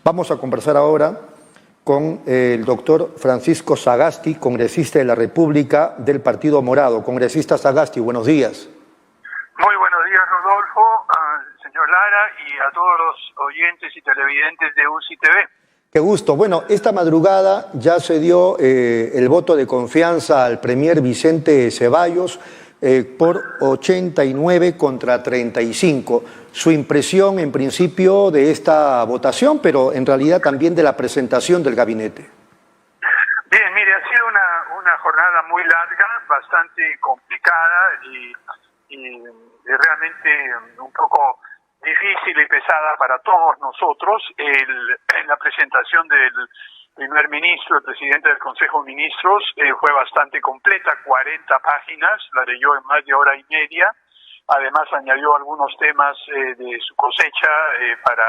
Vamos a conversar ahora con el doctor Francisco Sagasti, congresista de la República del Partido Morado. Congresista Sagasti, buenos días. Muy buenos días, Rodolfo, señor Lara y a todos los oyentes y televidentes de UCI TV. Qué gusto. Bueno, esta madrugada ya se dio el voto de confianza al premier Vicente Ceballos por 89 contra 35. Su impresión en principio de esta votación, pero en realidad también de la presentación del gabinete. Bien, mire, ha sido una jornada muy larga, bastante complicada y realmente un poco difícil y pesada para todos nosotros. La presentación del primer ministro, el presidente del Consejo de Ministros, fue bastante completa, 40 páginas, la leyó en más de hora y media. Además añadió algunos temas de su cosecha para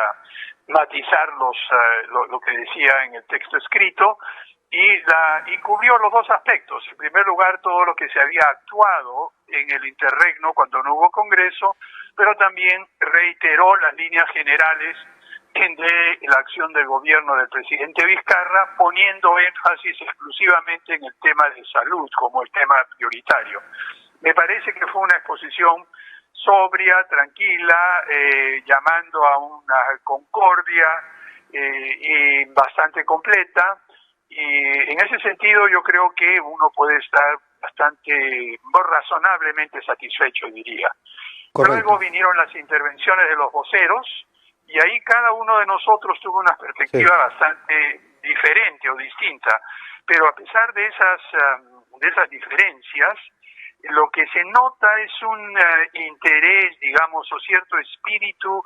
matizar lo que decía en el texto escrito y cubrió los dos aspectos. En primer lugar, todo lo que se había actuado en el interregno cuando no hubo Congreso, pero también reiteró las líneas generales de la acción del gobierno del presidente Vizcarra, poniendo énfasis exclusivamente en el tema de salud como el tema prioritario. Me parece que fue una exposición sobria, tranquila, llamando a una concordia y bastante completa. Y en ese sentido yo creo que uno puede estar bastante, razonablemente satisfecho, diría. Correcto. Luego vinieron las intervenciones de los voceros y ahí cada uno de nosotros tuvo una perspectiva bastante diferente o distinta. Pero a pesar de esas diferencias, lo que se nota es un interés, digamos, o cierto espíritu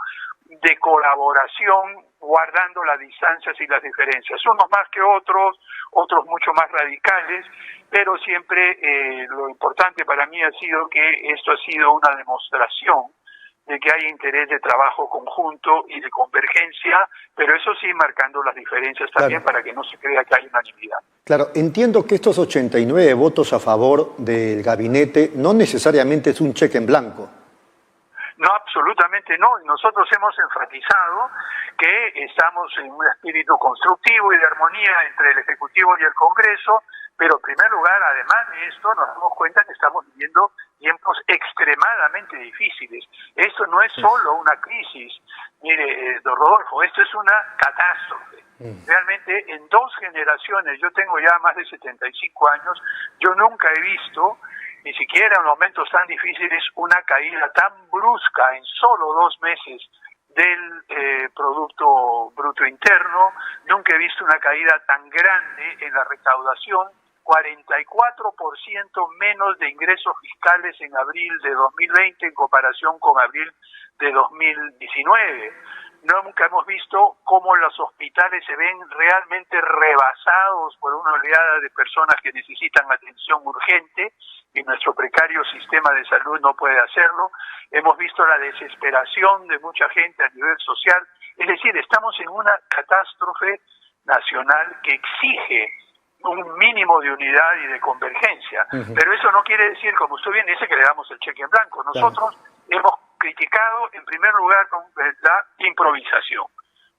de colaboración, guardando las distancias y las diferencias. Unos más que otros mucho más radicales, pero siempre lo importante para mí ha sido que esto ha sido una demostración de que hay interés de trabajo conjunto y de convergencia, pero eso sí marcando las diferencias también, claro, para que no se crea que hay unanimidad. Claro, entiendo que estos 89 votos a favor del gabinete no necesariamente es un cheque en blanco. No, absolutamente no. Nosotros hemos enfatizado que estamos en un espíritu constructivo y de armonía entre el Ejecutivo y el Congreso, pero en primer lugar, además de esto, nos damos cuenta que estamos viviendo tiempos extremadamente difíciles. Esto no es solo una crisis, mire, don Rodolfo, esto es una catástrofe. Realmente en 2 generaciones, yo tengo ya más de 75 años, yo nunca he visto, ni siquiera en momentos tan difíciles, una caída tan brusca en solo 2 meses del Producto Bruto Interno. Nunca he visto una caída tan grande en la recaudación, 44% menos de ingresos fiscales en abril de 2020 en comparación con abril de 2019. Nunca hemos visto cómo los hospitales se ven realmente rebasados por una oleada de personas que necesitan atención urgente y nuestro precario sistema de salud no puede hacerlo. Hemos visto la desesperación de mucha gente a nivel social. Es decir, estamos en una catástrofe nacional que exige un mínimo de unidad y de convergencia. Pero eso no quiere decir, como usted bien dice, que le damos el cheque en blanco. Nosotros hemos criticado en primer lugar la improvisación.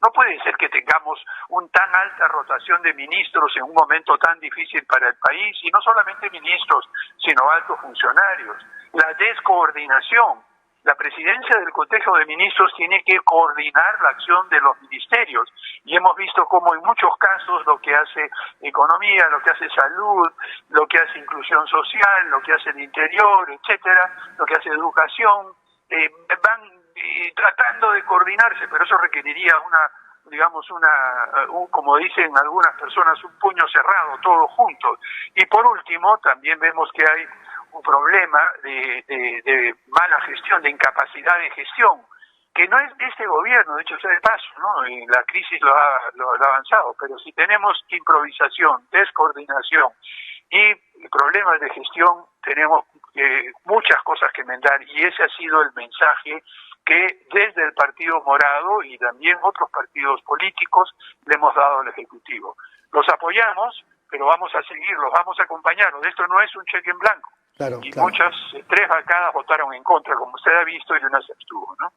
No puede ser que tengamos una tan alta rotación de ministros en un momento tan difícil para el país, y no solamente ministros, sino altos funcionarios. La descoordinación. La presidencia del Consejo de Ministros tiene que coordinar la acción de los ministerios, y hemos visto cómo en muchos casos lo que hace economía, lo que hace salud, lo que hace inclusión social, lo que hace el interior, etcétera, lo que hace educación, van tratando de coordinarse, pero eso requeriría como dicen algunas personas, un puño cerrado, todos juntos. Y por último, también vemos que hay un problema de mala gestión, de incapacidad de gestión, que no es de este gobierno, de hecho sea de paso, ¿no? Y la crisis lo ha avanzado, pero si tenemos improvisación, descoordinación y problemas de gestión, tenemos muchas cosas que enmendar, y ese ha sido el mensaje que desde el Partido Morado y también otros partidos políticos le hemos dado al Ejecutivo. Los apoyamos, pero vamos a seguirlos, vamos a acompañarlos. Esto no es un cheque en blanco. Claro. Muchas, 3 bancadas votaron en contra, como usted ha visto, y una se abstuvo, ¿no?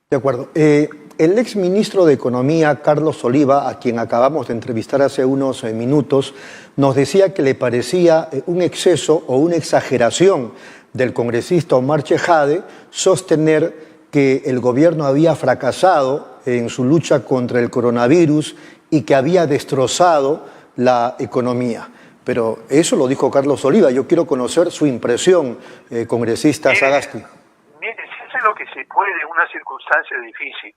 De acuerdo. El exministro de Economía, Carlos Oliva, a quien acabamos de entrevistar hace unos minutos, nos decía que le parecía un exceso o una exageración del congresista Omar Chejade sostener que el gobierno había fracasado en su lucha contra el coronavirus y que había destrozado la economía. Pero eso lo dijo Carlos Oliva. Yo quiero conocer su impresión, congresista Sagasti. Mire, se hace lo que se puede en una circunstancia difícil.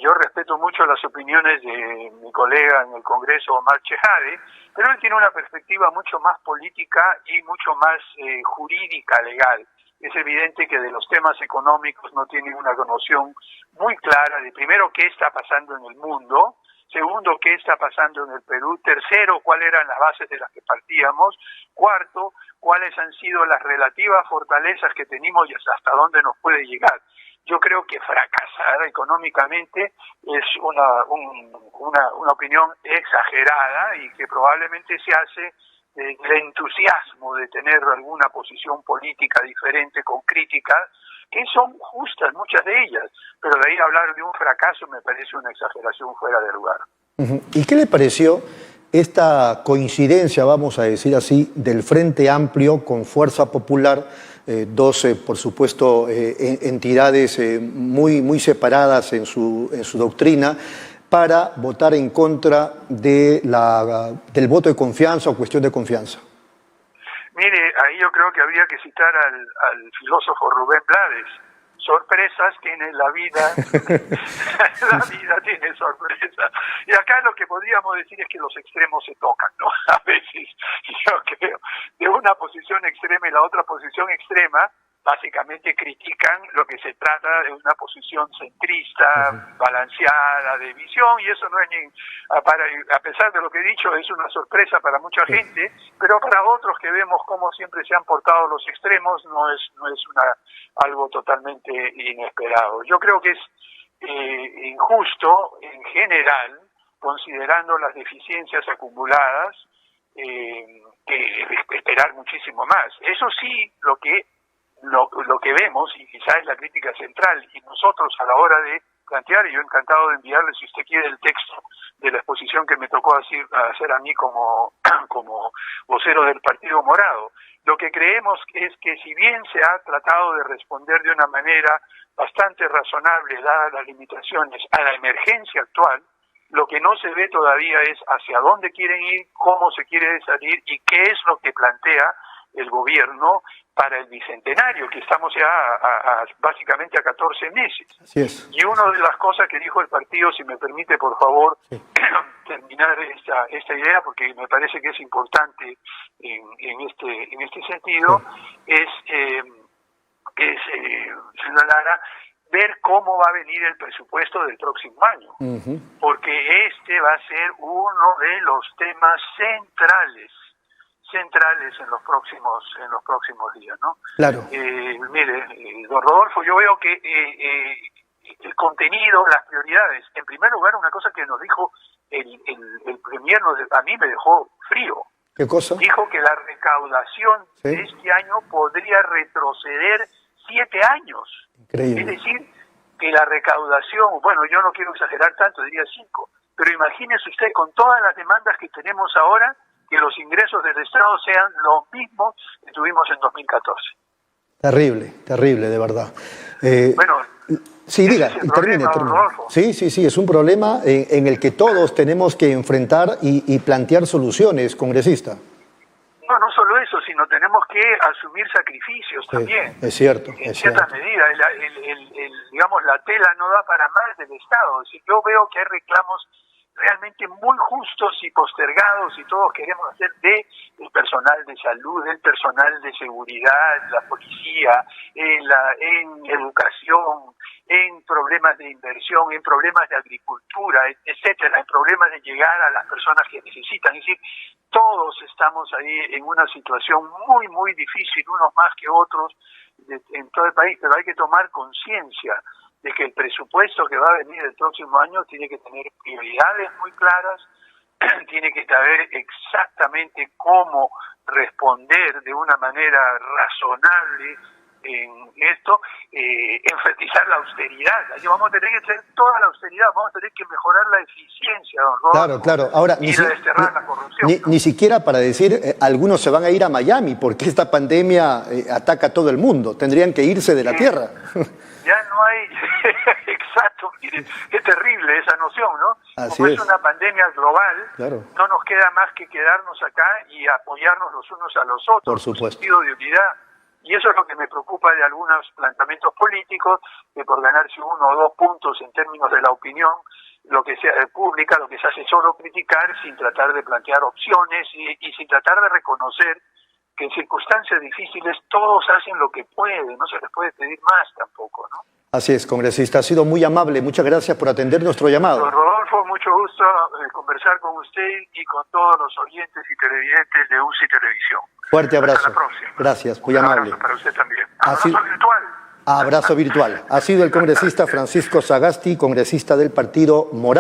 Yo respeto mucho las opiniones de mi colega en el Congreso, Omar Chejade, pero él tiene una perspectiva mucho más política y mucho más jurídica, legal. Es evidente que de los temas económicos no tiene una noción muy clara de, primero, qué está pasando en el mundo; segundo, qué está pasando en el Perú; tercero, cuáles eran las bases de las que partíamos; cuarto, cuáles han sido las relativas fortalezas que tenemos y hasta dónde nos puede llegar. Yo creo que fracasar económicamente es una opinión exagerada y que probablemente se hace del entusiasmo de tener alguna posición política diferente con críticas que son justas, muchas de ellas, pero de ahí hablar de un fracaso me parece una exageración fuera de lugar. ¿Y qué le pareció esta coincidencia, vamos a decir así, del Frente Amplio con Fuerza Popular, dos, por supuesto, entidades muy separadas en su doctrina, para votar en contra de del voto de confianza o cuestión de confianza? Mire, ahí yo creo que habría que citar al filósofo Rubén Blades. Sorpresas tiene la vida, la vida tiene sorpresas. Y acá lo que podríamos decir es que los extremos se tocan, ¿no? A veces, yo creo, de una posición extrema y la otra posición extrema, básicamente critican lo que se trata de una posición centrista, balanceada, de visión, y eso no es a pesar de lo que he dicho, es una sorpresa para mucha gente, pero para otros que vemos cómo siempre se han portado los extremos, no es algo totalmente inesperado. Yo creo que es injusto en general, considerando las deficiencias acumuladas, que esperar muchísimo más. Eso sí, lo que vemos, y quizás es la crítica central, y nosotros a la hora de plantear, y yo encantado de enviarle, si usted quiere, el texto de la exposición que me tocó hacer a mí como vocero del Partido Morado. Lo que creemos es que si bien se ha tratado de responder de una manera bastante razonable, dadas las limitaciones, a la emergencia actual, lo que no se ve todavía es hacia dónde quieren ir, cómo se quiere salir y qué es lo que plantea el gobierno para el bicentenario, que estamos ya básicamente a 14 meses. Así es. Y una de las cosas que dijo el partido, si me permite por favor terminar esta idea, porque me parece que es importante en este sentido, es señora Lara, ver cómo va a venir el presupuesto del próximo año, porque este va a ser uno de los temas centrales en los próximos días, ¿no? Claro. Mire, don Rodolfo, yo veo que el contenido, las prioridades, en primer lugar, una cosa que nos dijo el premier, a mí me dejó frío. ¿Qué cosa? Dijo que la recaudación de este año podría retroceder 7 años. Increíble. Es decir, que la recaudación, bueno, yo no quiero exagerar tanto, diría 5, pero imagínese usted con todas las demandas que tenemos ahora, que los ingresos del Estado sean los mismos que tuvimos en 2014. Terrible, terrible, de verdad. Bueno, sí, diga, ese es el termine. Rodolfo. Sí, es un problema en el que todos tenemos que enfrentar y plantear soluciones, congresista. No solo eso, sino tenemos que asumir sacrificios también. Es cierto. En cierta medida, digamos, la tela no da para más del Estado. Es decir, yo veo que hay reclamos realmente muy justos y postergados y todos queremos hacer de el personal de salud, del personal de seguridad, la policía, en educación, en problemas de inversión, en problemas de agricultura, etcétera, en problemas de llegar a las personas que necesitan. Es decir, todos estamos ahí en una situación muy, muy difícil, unos más que otros, en todo el país, pero hay que tomar conciencia de que el presupuesto que va a venir el próximo año tiene que tener prioridades muy claras, tiene que saber exactamente cómo responder de una manera razonable en esto, enfatizar la austeridad. Aquí vamos a tener que hacer toda la austeridad, vamos a tener que mejorar la eficiencia, don Rodolfo. Claro. Ahora, y desterrar la corrupción. Ni siquiera para decir, algunos se van a ir a Miami porque esta pandemia ataca a todo el mundo. Tendrían que irse de la tierra. Ya no hay, exacto, mire, es terrible esa noción, ¿no? Así Como es es. una pandemia global, Claro. no nos queda más que quedarnos acá y apoyarnos los unos a los otros. Por supuesto. Un sentido de unidad. Y eso es lo que me preocupa de algunos planteamientos políticos, que por ganarse 1 o 2 puntos en términos de la opinión, lo que sea pública, lo que se hace solo criticar sin tratar de plantear opciones y sin tratar de reconocer que en circunstancias difíciles todos hacen lo que pueden, no se les puede pedir más tampoco, ¿no? Así es, congresista, ha sido muy amable. Muchas gracias por atender nuestro llamado. Don Rodolfo, mucho gusto conversar con usted y con todos los oyentes y televidentes de UCI Televisión. Fuerte abrazo. Hasta la próxima. Gracias, muy Un amable. abrazo para usted también. Así- Abrazo virtual. Abrazo virtual. Ha sido el congresista Francisco Sagasti, congresista del Partido Morado.